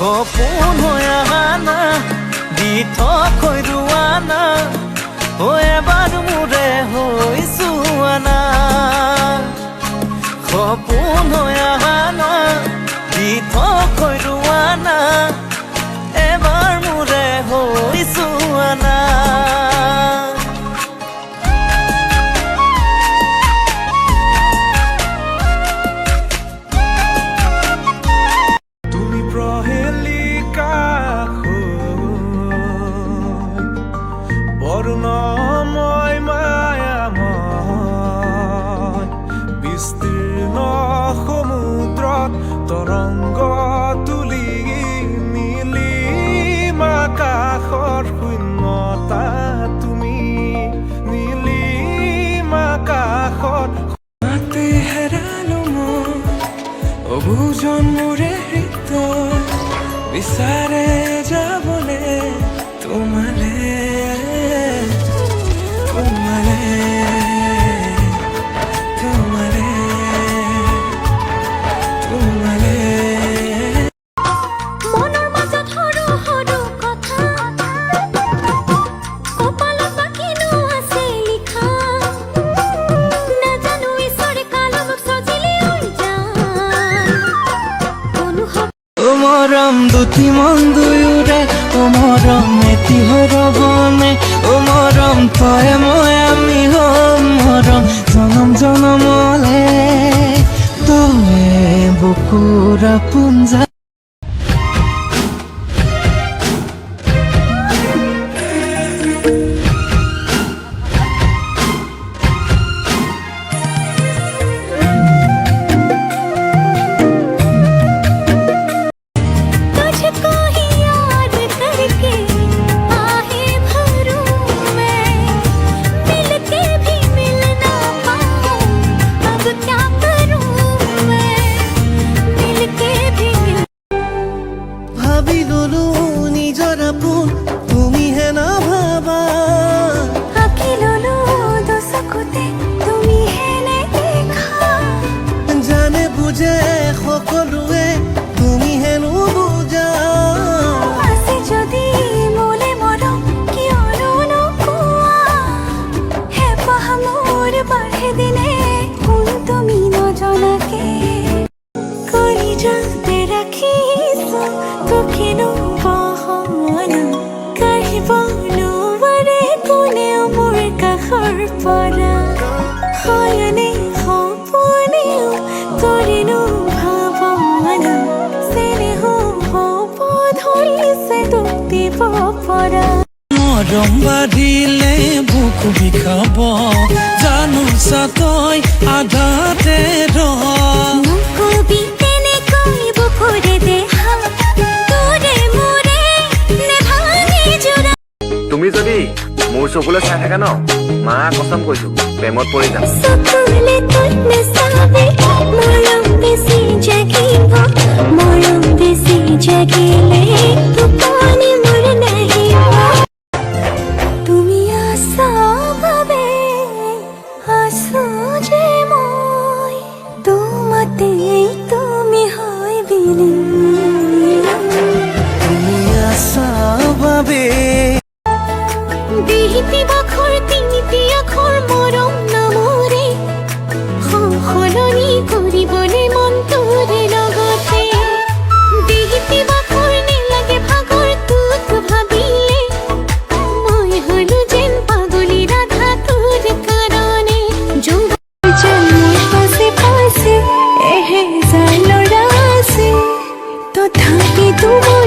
সপোন হৈ অহা না দি থৈ ৰোৱা না এবাৰ মোৰে হৈছো আনা সপোন হৈ অহা না দি থৈ ৰোৱা না এবাৰ মোৰে হৈছো আনা বৰ্ণময় মায়াময় বিস্তীৰ্ণ সমুদ্ৰত তৰংগ তুলি নীলিম আকাশৰ শূন্যতা তুমি নীলিম আকাশত মাতে হেৰালো মই অবুজন মোৰে হৃদয় বিচাৰে যাবলে তোমালে মৰম দুটি মন দুয়োৰে মৰম এটি হৰবনে মৰম তই মই আমি হম মৰম জনম জনমলে তই বুকুৰ পুঞ্জা সকলোৱে তুমি হেনো বুজা আছে যদি মোলে মৰম কিয়নো নোকোৱা হেঁপাহ মোৰ বাঢ়ে দিনে কোন তুমি নজনাকে কলিজাতে ৰাখিছো তোকেনো বহনা কাঢ়িব নোৱাৰে কোনেও মোৰ কাষৰ পৰা হয়নে সপোনেও কৰিনো মৰম বাঢ়িলে বুকু বিষাব জানোছা তই আধাতে তুমি যদি মোৰ চকুলৈ চাই থাকা ন মা কসম কৈছো প্ৰেমত পৰি যাম তুমি আছা বাবে আছো যে মই তোমাতে তুমি হয় বিলি তুমি আছা বাবে বিহিতি বাখৰ তিনিটি আখৰ মৰম নামৰে সলনি কৰিবলৈ মন তোৰে লগতে বিহিতি বাখৰ নেলাগে ভাগৰ তোক ভাবিলে মই হলো যেন পাগলী ৰাধা তোৰ কাৰণে পাছে পাছে এহেজাৰ ল'ৰা আছে তথাপি তোমাৰ